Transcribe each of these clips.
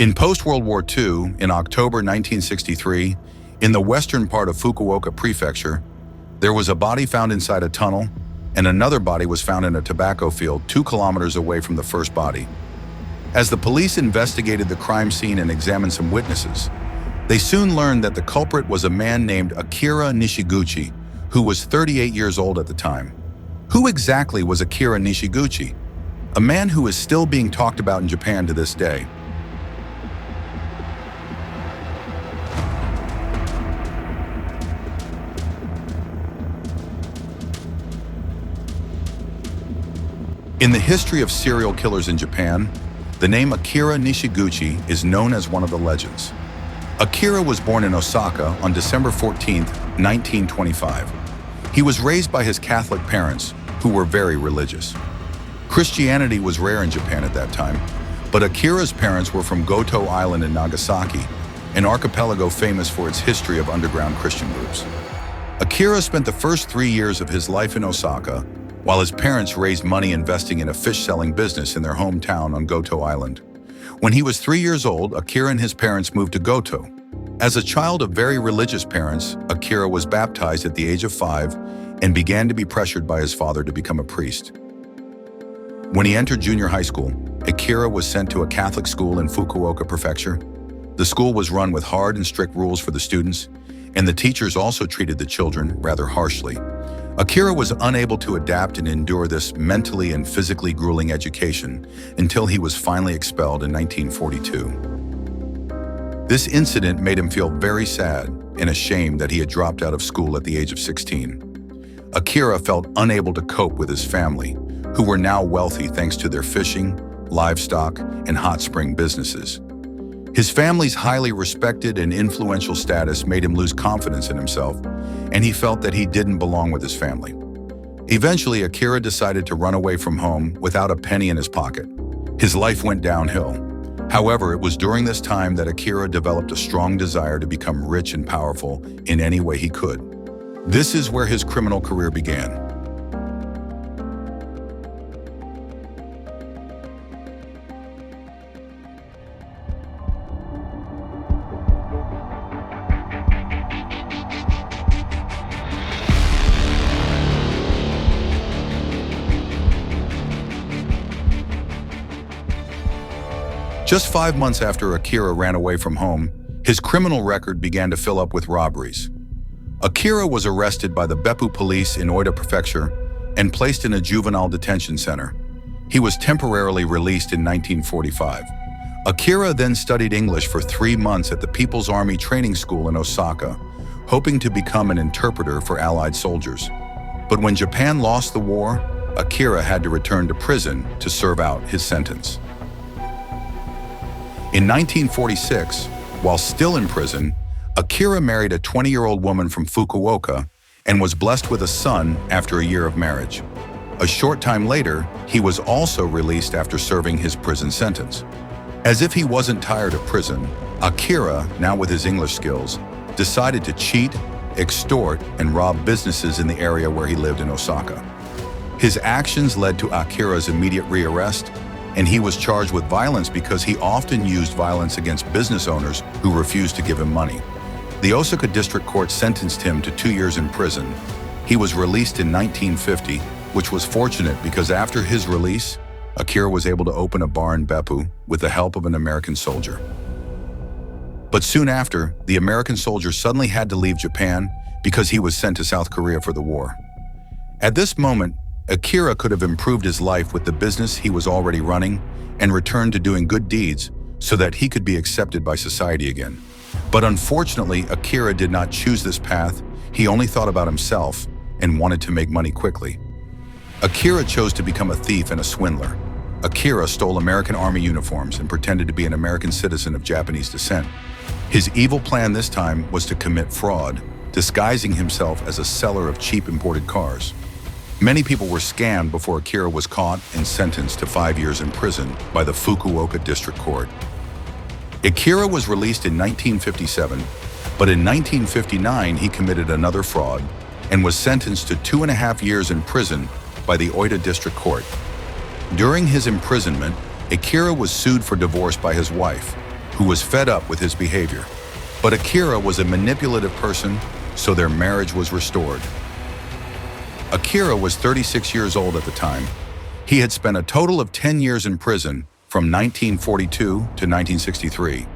In post-World War II, in October 1963, in the western part of Fukuoka prefecture, there was a body found inside a tunnel, and another body was found in a tobacco field 2 kilometers away from the first body. As the police investigated the crime scene and examined some witnesses, they soon learned that the culprit was a man named Akira Nishiguchi, who was 38 years old at the time. Who exactly was Akira Nishiguchi? A man who is still being talked about in Japan to this day. In the history of serial killers in Japan, the name Akira Nishiguchi is known as one of the legends. Akira was born in Osaka on December 14, 1925. He was raised by his Catholic parents, who were very religious. Christianity was rare in Japan at that time, but Akira's parents were from Goto Island in Nagasaki, an archipelago famous for its history of underground Christian groups. Akira spent the first 3 years of his life in Osaka, while his parents raised money investing in a fish-selling business in their hometown on Goto Island. When he was 3 years old, Akira and his parents moved to Goto. As a child of very religious parents, Akira was baptized at the age of 5 and began to be pressured by his father to become a priest. When he entered junior high school, Akira was sent to a Catholic school in Fukuoka prefecture. The school was run with hard and strict rules for the students, and the teachers also treated the children rather harshly. Akira was unable to adapt and endure this mentally and physically grueling education until he was finally expelled in 1942. This incident made him feel very sad and ashamed that he had dropped out of school at the age of 16. Akira felt unable to cope with his family, who were now wealthy thanks to their fishing, livestock, and hot spring businesses. His family's highly respected and influential status made him lose confidence in himself, and he felt that he didn't belong with his family. Eventually, Akira decided to run away from home without a penny in his pocket. His life went downhill. However, it was during this time that Akira developed a strong desire to become rich and powerful in any way he could. This is where his criminal career began. Just 5 months after Akira ran away from home, his criminal record began to fill up with robberies. Akira was arrested by the Beppu police in Oita Prefecture and placed in a juvenile detention center. He was temporarily released in 1945. Akira then studied English for 3 months at the People's Army Training School in Osaka, hoping to become an interpreter for Allied soldiers. But when Japan lost the war, Akira had to return to prison to serve out his sentence. In 1946, while still in prison, Akira married a 20-year-old woman from Fukuoka and was blessed with a son after a year of marriage. A short time later, he was also released after serving his prison sentence. As if he wasn't tired of prison, Akira, now with his English skills, decided to cheat, extort, and rob businesses in the area where he lived in Osaka. His actions led to Akira's immediate rearrest, and he was charged with violence because he often used violence against business owners who refused to give him money. The Osaka District Court sentenced him to 2 years in prison. He was released in 1950, which was fortunate because after his release, Akira was able to open a bar in Beppu with the help of an American soldier. But soon after, the American soldier suddenly had to leave Japan because he was sent to South Korea for the war. At this moment, Akira could have improved his life with the business he was already running and returned to doing good deeds so that he could be accepted by society again. But unfortunately, Akira did not choose this path. He only thought about himself and wanted to make money quickly. Akira chose to become a thief and a swindler. Akira stole American Army uniforms and pretended to be an American citizen of Japanese descent. His evil plan this time was to commit fraud, disguising himself as a seller of cheap imported cars. Many people were scammed before Akira was caught and sentenced to 5 years in prison by the Fukuoka District Court. Akira was released in 1957, but in 1959 he committed another fraud and was sentenced to 2.5 years in prison by the Oita District Court. During his imprisonment, Akira was sued for divorce by his wife, who was fed up with his behavior. But Akira was a manipulative person, so their marriage was restored. Akira was 36 years old at the time. He had spent a total of 10 years in prison from 1942 to 1963.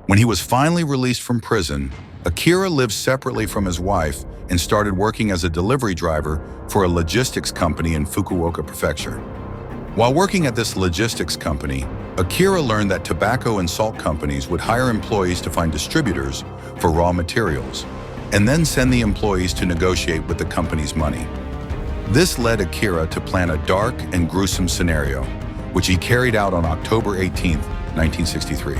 When he was finally released from prison, Akira lived separately from his wife and started working as a delivery driver for a logistics company in Fukuoka prefecture. While working at this logistics company, Akira learned that tobacco and salt companies would hire employees to find distributors for raw materials, and then send the employees to negotiate with the company's money. This led Akira to plan a dark and gruesome scenario, which he carried out on October 18, 1963.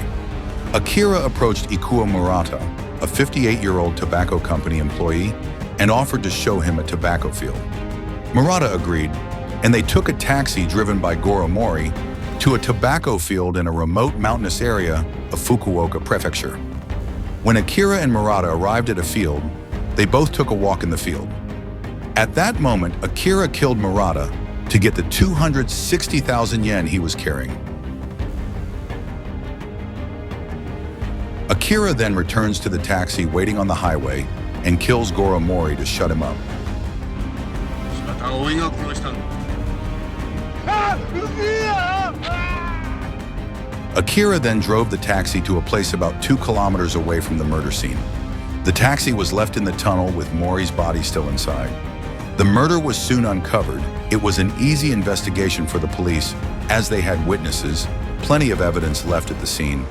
Akira approached Ikuo Murata, a 58-year-old tobacco company employee, and offered to show him a tobacco field. Murata agreed, and they took a taxi driven by Goro Mori to a tobacco field in a remote mountainous area of Fukuoka prefecture. When Akira and Murata arrived at a field, they both took a walk in the field. At that moment, Akira killed Murata to get the 260,000 yen he was carrying. Akira then returns to the taxi waiting on the highway and kills Goro Mori to shut him up. Akira then drove the taxi to a place about 2 kilometers away from the murder scene. The taxi was left in the tunnel with Mori's body still inside. The murder was soon uncovered. It was an easy investigation for the police, as they had witnesses, plenty of evidence left at the scene,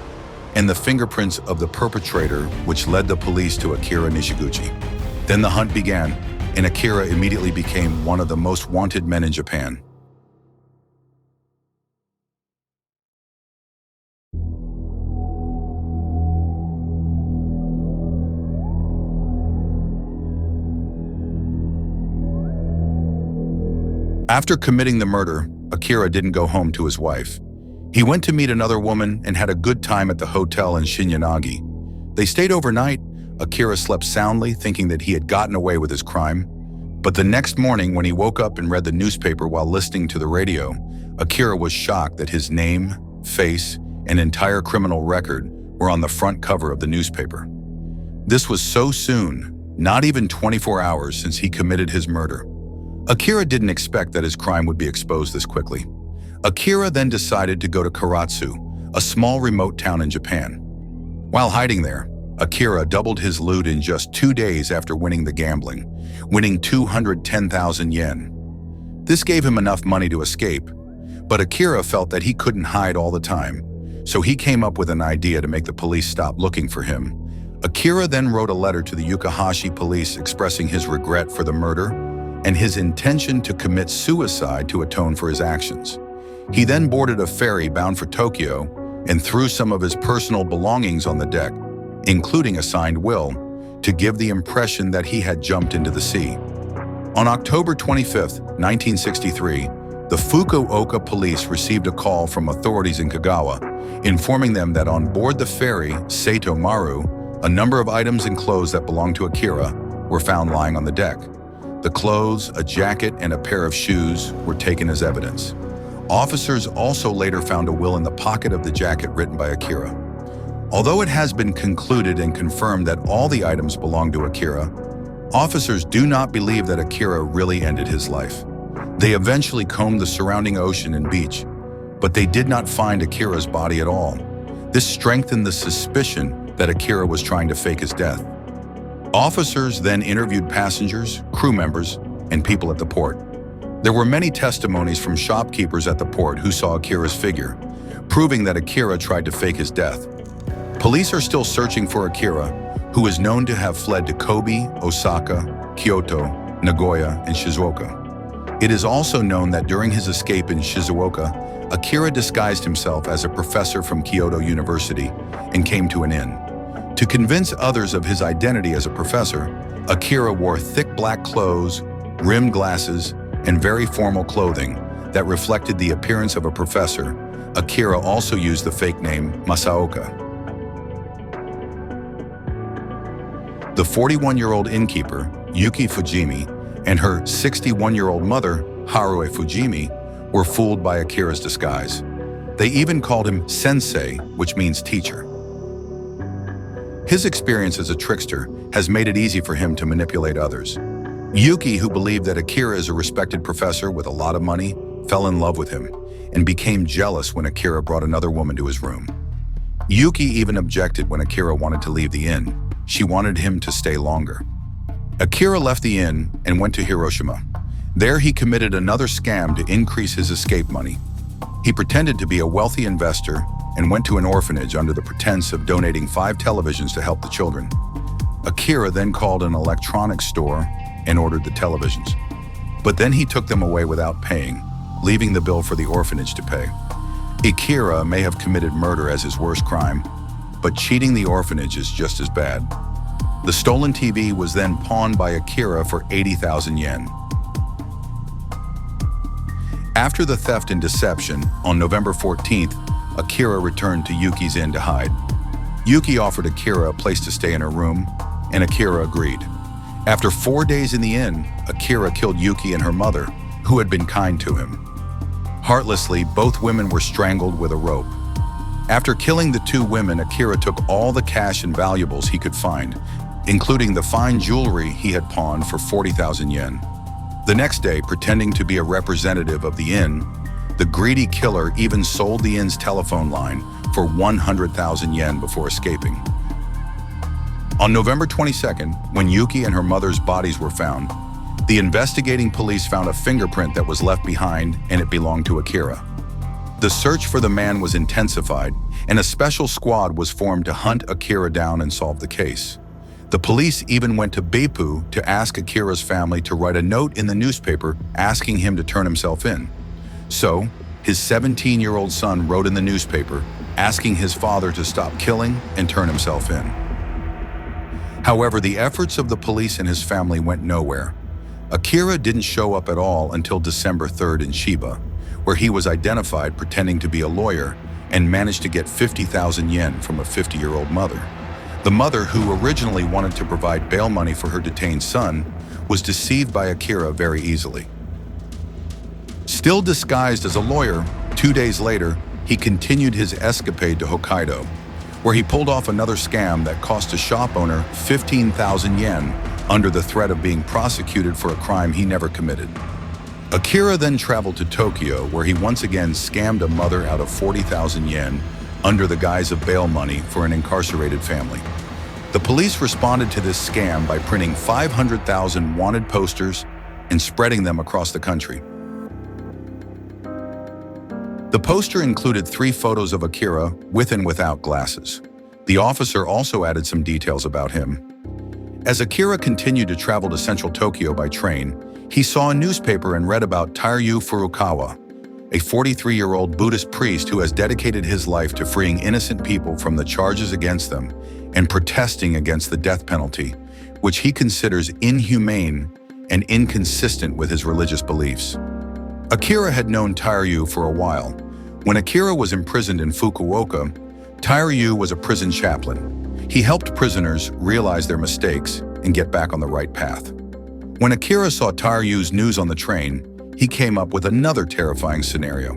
and the fingerprints of the perpetrator, which led the police to Akira Nishiguchi. Then the hunt began, and Akira immediately became one of the most wanted men in Japan. After committing the murder, Akira didn't go home to his wife. He went to meet another woman and had a good time at the hotel in Shinyanagi. They stayed overnight. Akira slept soundly, thinking that he had gotten away with his crime. But the next morning, when he woke up and read the newspaper while listening to the radio, Akira was shocked that his name, face, and entire criminal record were on the front cover of the newspaper. This was so soon, not even 24 hours since he committed his murder. Akira didn't expect that his crime would be exposed this quickly. Akira then decided to go to Karatsu, a small remote town in Japan. While hiding there, Akira doubled his loot in just 2 days after winning the gambling, winning 210,000 yen. This gave him enough money to escape, but Akira felt that he couldn't hide all the time, so he came up with an idea to make the police stop looking for him. Akira then wrote a letter to the Yukahashi police expressing his regret for the murder and his intention to commit suicide to atone for his actions. He then boarded a ferry bound for Tokyo and threw some of his personal belongings on the deck, including a signed will, to give the impression that he had jumped into the sea. On October 25, 1963, the Fukuoka police received a call from authorities in Kagawa, informing them that on board the ferry Seito Maru, a number of items and clothes that belonged to Akira were found lying on the deck. The clothes, a jacket, and a pair of shoes were taken as evidence. Officers also later found a will in the pocket of the jacket written by Akira. Although it has been concluded and confirmed that all the items belong to Akira, officers do not believe that Akira really ended his life. They eventually combed the surrounding ocean and beach, but they did not find Akira's body at all. This strengthened the suspicion that Akira was trying to fake his death. Officers then interviewed passengers, crew members, and people at the port. There were many testimonies from shopkeepers at the port who saw Akira's figure, proving that Akira tried to fake his death. Police are still searching for Akira, who is known to have fled to Kobe, Osaka, Kyoto, Nagoya, and Shizuoka. It is also known that during his escape in Shizuoka, Akira disguised himself as a professor from Kyoto University and came to an inn. To convince others of his identity as a professor, Akira wore thick black clothes, rimmed glasses, and very formal clothing that reflected the appearance of a professor. Akira also used the fake name Masaoka. The 41-year-old innkeeper, Yuki Fujimi, and her 61-year-old mother, Harue Fujimi, were fooled by Akira's disguise. They even called him sensei, which means teacher. His experience as a trickster has made it easy for him to manipulate others. Yuki, who believed that Akira is a respected professor with a lot of money, fell in love with him and became jealous when Akira brought another woman to his room. Yuki even objected when Akira wanted to leave the inn. She wanted him to stay longer. Akira left the inn and went to Hiroshima. There he committed another scam to increase his escape money. He pretended to be a wealthy investor and went to an orphanage under the pretense of donating 5 televisions to help the children. Akira then called an electronics store and ordered the televisions. But then he took them away without paying, leaving the bill for the orphanage to pay. Akira may have committed murder as his worst crime, but cheating the orphanage is just as bad. The stolen TV was then pawned by Akira for 80,000 yen. After the theft and deception, on November 14th, Akira returned to Yuki's inn to hide. Yuki offered Akira a place to stay in her room, and Akira agreed. After 4 days in the inn, Akira killed Yuki and her mother, who had been kind to him. Heartlessly, both women were strangled with a rope. After killing the 2 women, Akira took all the cash and valuables he could find, including the fine jewelry he had pawned for 40,000 yen. The next day, pretending to be a representative of the inn, the greedy killer even sold the inn's telephone line for 100,000 yen before escaping. On November 22nd, when Yuki and her mother's bodies were found, the investigating police found a fingerprint that was left behind, and it belonged to Akira. The search for the man was intensified, and a special squad was formed to hunt Akira down and solve the case. The police even went to Beppu to ask Akira's family to write a note in the newspaper asking him to turn himself in. So, his 17-year-old son wrote in the newspaper asking his father to stop killing and turn himself in. However, the efforts of the police and his family went nowhere. Akira didn't show up at all until December 3rd in Chiba, where he was identified pretending to be a lawyer and managed to get 50,000 yen from a 50-year-old mother. The mother, who originally wanted to provide bail money for her detained son, was deceived by Akira very easily. Still disguised as a lawyer, 2 days later, he continued his escapade to Hokkaido, where he pulled off another scam that cost a shop owner 15,000 yen under the threat of being prosecuted for a crime he never committed. Akira then traveled to Tokyo, where he once again scammed a mother out of 40,000 yen under the guise of bail money for an incarcerated family. The police responded to this scam by printing 500,000 wanted posters and spreading them across the country. The poster included 3 photos of Akira with and without glasses. The officer also added some details about him. As Akira continued to travel to central Tokyo by train, he saw a newspaper and read about Tairyu Furukawa, a 43-year-old Buddhist priest who has dedicated his life to freeing innocent people from the charges against them and protesting against the death penalty, which he considers inhumane and inconsistent with his religious beliefs. Akira had known Tairyu for a while. When Akira was imprisoned in Fukuoka, Tairyu was a prison chaplain. He helped prisoners realize their mistakes and get back on the right path. When Akira saw Tairyu's news on the train, he came up with another terrifying scenario.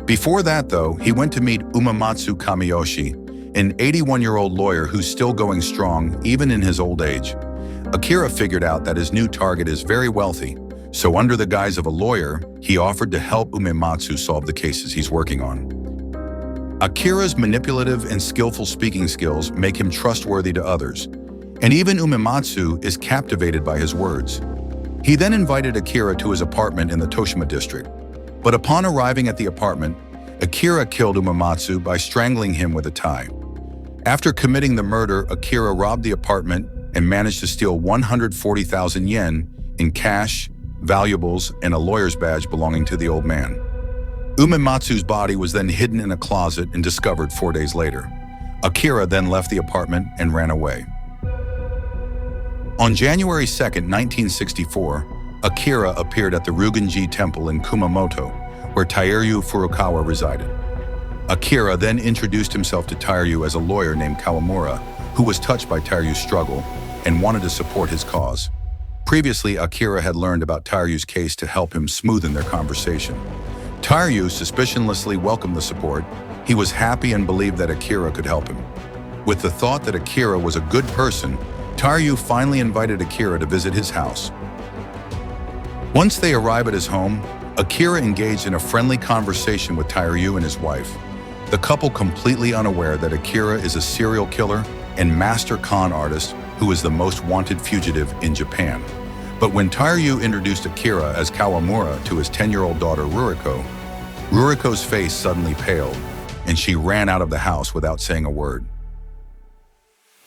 Before that, though, he went to meet Umematsu Kamiyoshi, an 81-year-old lawyer who's still going strong even in his old age. Akira figured out that his new target is very wealthy, so under the guise of a lawyer, he offered to help Umematsu solve the cases he's working on. Akira's manipulative and skillful speaking skills make him trustworthy to others, and even Umematsu is captivated by his words. He then invited Akira to his apartment in the Toshima district, but upon arriving at the apartment, Akira killed Umematsu by strangling him with a tie. After committing the murder, Akira robbed the apartment and managed to steal 140,000 yen in cash, valuables, and a lawyer's badge belonging to the old man. Umematsu's body was then hidden in a closet and discovered 4 days later. Akira then left the apartment and ran away. On January 2, 1964, Akira appeared at the Ryugunji Temple in Kumamoto, where Tairyu Furukawa resided. Akira then introduced himself to Tairyu as a lawyer named Kawamura, who was touched by Tairyu's struggle and wanted to support his cause. Previously, Akira had learned about Tairyu's case to help him smoothen their conversation. Taiyu suspicionlessly welcomed the support. He was happy and believed that Akira could help him. With the thought that Akira was a good person, Taiyu finally invited Akira to visit his house. Once they arrive at his home, Akira engaged in a friendly conversation with Taiyu and his wife. The couple completely unaware that Akira is a serial killer and master con artist who is the most wanted fugitive in Japan. But when Taiyu introduced Akira as Kawamura to his 10-year-old daughter Ruriko, Ruriko's face suddenly paled, and she ran out of the house without saying a word.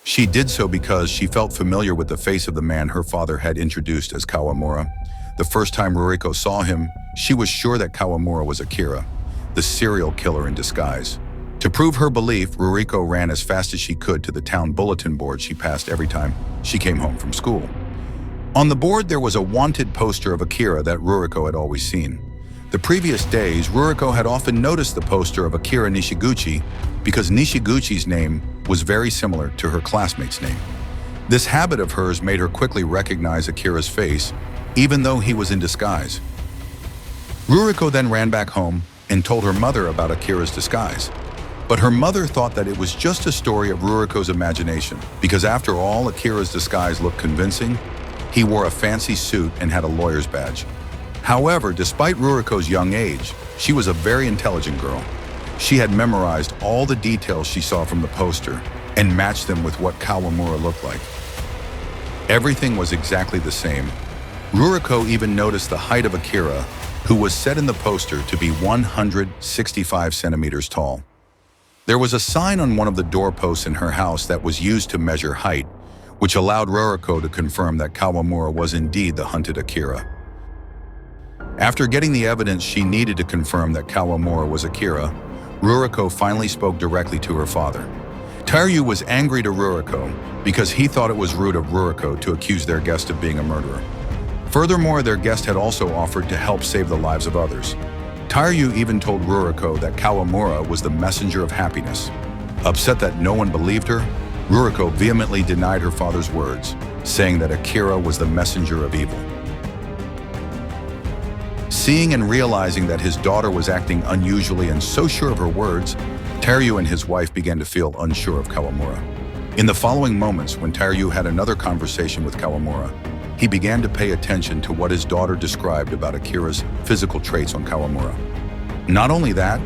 She did so because she felt familiar with the face of the man her father had introduced as Kawamura. The first time Ruriko saw him, she was sure that Kawamura was Akira, the serial killer in disguise. To prove her belief, Ruriko ran as fast as she could to the town bulletin board she passed every time she came home from school. On the board, there was a wanted poster of Akira that Ruriko had always seen. The previous days, Ruriko had often noticed the poster of Akira Nishiguchi because Nishiguchi's name was very similar to her classmate's name. This habit of hers made her quickly recognize Akira's face, even though he was in disguise. Ruriko then ran back home and told her mother about Akira's disguise. But her mother thought that it was just a story of Ruriko's imagination, because after all, Akira's disguise looked convincing. He wore a fancy suit and had a lawyer's badge. However, despite Ruriko's young age, she was a very intelligent girl. She had memorized all the details she saw from the poster and matched them with what Kawamura looked like. Everything was exactly the same. Ruriko even noticed the height of Akira, who was set in the poster to be 165 centimeters tall. There was a sign on one of the doorposts in her house that was used to measure height, which allowed Ruriko to confirm that Kawamura was indeed the hunted Akira. After getting the evidence she needed to confirm that Kawamura was Akira, Ruriko finally spoke directly to her father. Taiyu was angry to Ruriko because he thought it was rude of Ruriko to accuse their guest of being a murderer. Furthermore, their guest had also offered to help save the lives of others. Taiyu even told Ruriko that Kawamura was the messenger of happiness. Upset that no one believed her, Ruriko vehemently denied her father's words, saying that Akira was the messenger of evil. Seeing and realizing that his daughter was acting unusually and so sure of her words, Taiyu and his wife began to feel unsure of Kawamura. In the following moments, when Taiyu had another conversation with Kawamura, he began to pay attention to what his daughter described about Akira's physical traits on Kawamura. Not only that,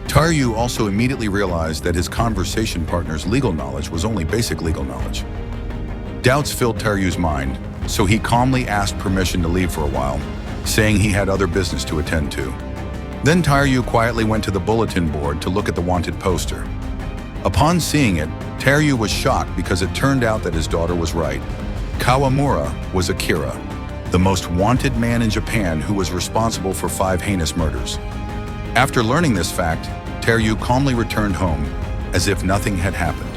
Taiyu also immediately realized that his conversation partner's legal knowledge was only basic legal knowledge. Doubts filled Taryu's mind, so he calmly asked permission to leave for a while, saying he had other business to attend to. Then Taiyu quietly went to the bulletin board to look at the wanted poster. Upon seeing it, Taiyu was shocked because it turned out that his daughter was right. Kawamura was Akira, the most wanted man in Japan who was responsible for 5 heinous murders. After learning this fact, Taiyu calmly returned home, as if nothing had happened.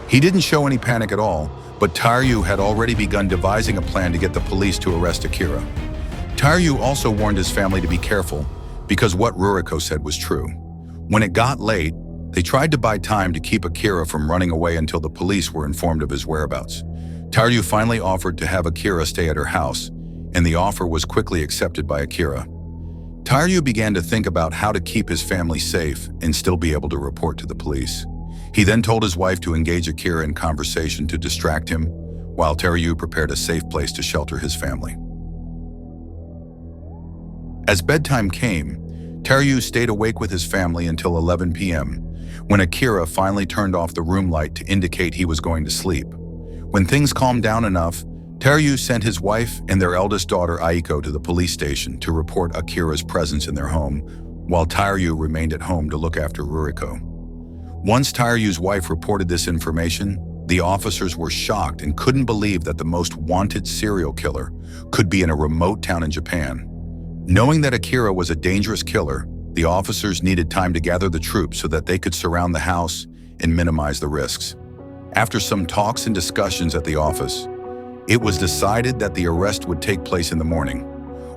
He didn't show any panic at all, but Taiyu had already begun devising a plan to get the police to arrest Akira. Taiyu also warned his family to be careful, because what Ruriko said was true. When it got late, they tried to buy time to keep Akira from running away until the police were informed of his whereabouts. Taiyu finally offered to have Akira stay at her house, and the offer was quickly accepted by Akira. Taiyu began to think about how to keep his family safe and still be able to report to the police. He then told his wife to engage Akira in conversation to distract him, while Taiyu prepared a safe place to shelter his family. As bedtime came, Taiyu stayed awake with his family until 11 p.m., when Akira finally turned off the room light to indicate he was going to sleep. When things calmed down enough, Taiyu sent his wife and their eldest daughter Aiko to the police station to report Akira's presence in their home, while Taiyu remained at home to look after Ruriko. Once Taryu's wife reported this information, the officers were shocked and couldn't believe that the most wanted serial killer could be in a remote town in Japan. Knowing that Akira was a dangerous killer, the officers needed time to gather the troops so that they could surround the house and minimize the risks. After some talks and discussions at the office, it was decided that the arrest would take place in the morning.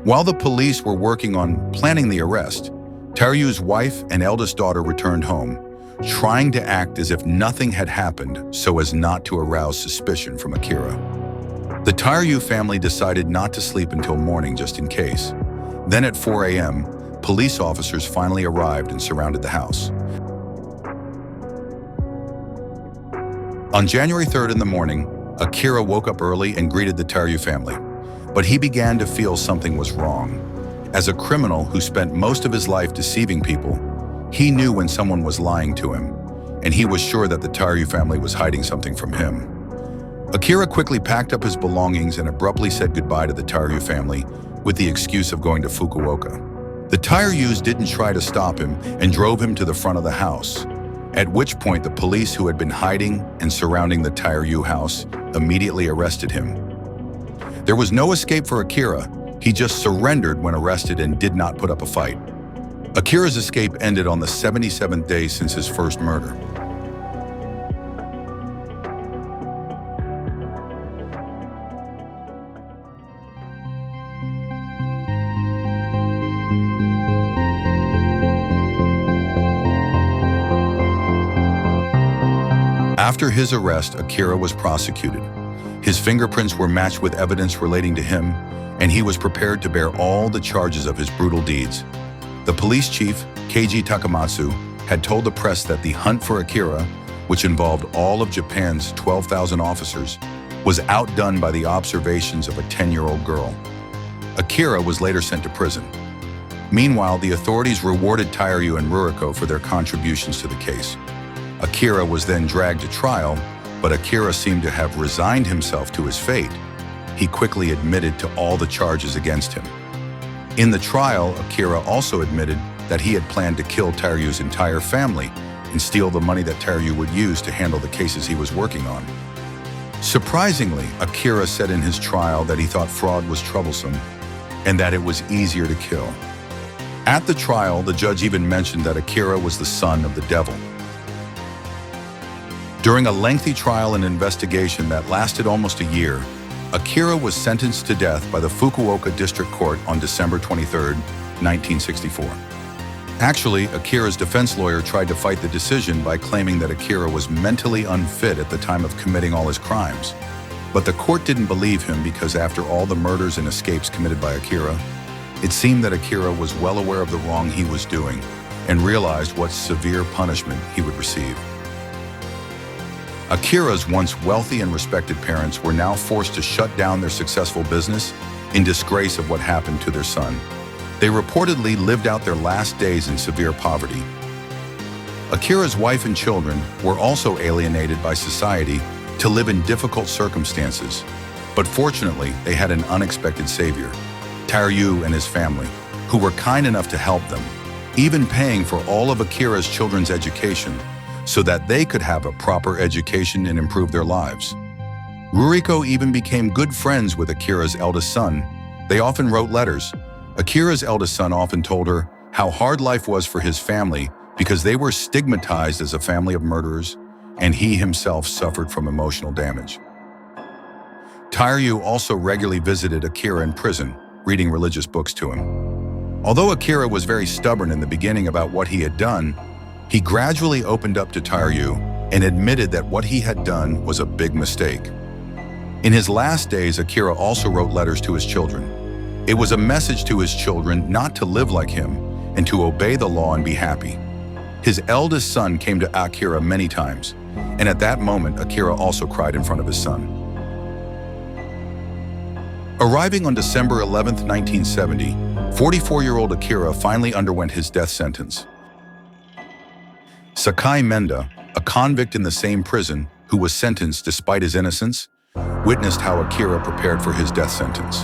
While the police were working on planning the arrest, Taryu's wife and eldest daughter returned home, trying to act as if nothing had happened so as not to arouse suspicion from Akira. The Taryu family decided not to sleep until morning just in case. Then at 4 a.m., police officers finally arrived and surrounded the house. On January 3rd in the morning, Akira woke up early and greeted the Taryu family. But he began to feel something was wrong. As a criminal who spent most of his life deceiving people, he knew when someone was lying to him, and he was sure that the Taryu family was hiding something from him. Akira quickly packed up his belongings and abruptly said goodbye to the Taryu family with the excuse of going to Fukuoka. The Taryus didn't try to stop him and drove him to the front of the house, at which point the police who had been hiding and surrounding the Taryu house immediately arrested him. There was no escape for Akira. He just surrendered when arrested and did not put up a fight. Akira's escape ended on the 77th day since his first murder. After his arrest, Akira was prosecuted. His fingerprints were matched with evidence relating to him, and he was prepared to bear all the charges of his brutal deeds. The police chief, Keiji Takamatsu, had told the press that the hunt for Akira, which involved all of Japan's 12,000 officers, was outdone by the observations of a 10-year-old girl. Akira was later sent to prison. Meanwhile, the authorities rewarded Tairyu and Ruriko for their contributions to the case. Akira was then dragged to trial, but Akira seemed to have resigned himself to his fate. He quickly admitted to all the charges against him. In the trial, Akira also admitted that he had planned to kill Tairyu's entire family and steal the money that Tairyu would use to handle the cases he was working on. Surprisingly, Akira said in his trial that he thought fraud was troublesome and that it was easier to kill. At the trial, the judge even mentioned that Akira was the son of the devil. During a lengthy trial and investigation that lasted almost a year, Akira was sentenced to death by the Fukuoka District Court on December 23, 1964. Actually, Akira's defense lawyer tried to fight the decision by claiming that Akira was mentally unfit at the time of committing all his crimes. But the court didn't believe him because after all the murders and escapes committed by Akira, it seemed that Akira was well aware of the wrong he was doing and realized what severe punishment he would receive. Akira's once wealthy and respected parents were now forced to shut down their successful business in disgrace of what happened to their son. They reportedly lived out their last days in severe poverty. Akira's wife and children were also alienated by society to live in difficult circumstances, but fortunately they had an unexpected savior, Tairyu and his family, who were kind enough to help them, even paying for all of Akira's children's education so that they could have a proper education and improve their lives. Ruriko even became good friends with Akira's eldest son. They often wrote letters. Akira's eldest son often told her how hard life was for his family because they were stigmatized as a family of murderers, and he himself suffered from emotional damage. Tairyu also regularly visited Akira in prison, reading religious books to him. Although Akira was very stubborn in the beginning about what he had done, he gradually opened up to Tairyu and admitted that what he had done was a big mistake. In his last days, Akira also wrote letters to his children. It was a message to his children not to live like him and to obey the law and be happy. His eldest son came to Akira many times, and at that moment, Akira also cried in front of his son. Arriving on December 11, 1970, 44-year-old Akira finally underwent his death sentence. Sakai Menda, a convict in the same prison who was sentenced despite his innocence, witnessed how Akira prepared for his death sentence.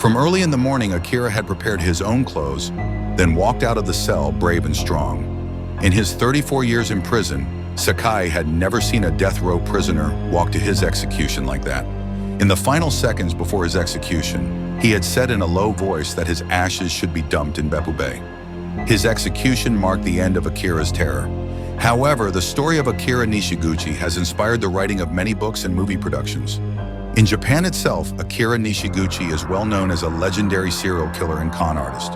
From early in the morning, Akira had prepared his own clothes, then walked out of the cell brave and strong. In his 34 years in prison, Sakai had never seen a death row prisoner walk to his execution like that. In the final seconds before his execution, he had said in a low voice that his ashes should be dumped in Beppu Bay. His execution marked the end of Akira's terror. However, the story of Akira Nishiguchi has inspired the writing of many books and movie productions. In Japan itself, Akira Nishiguchi is well known as a legendary serial killer and con artist.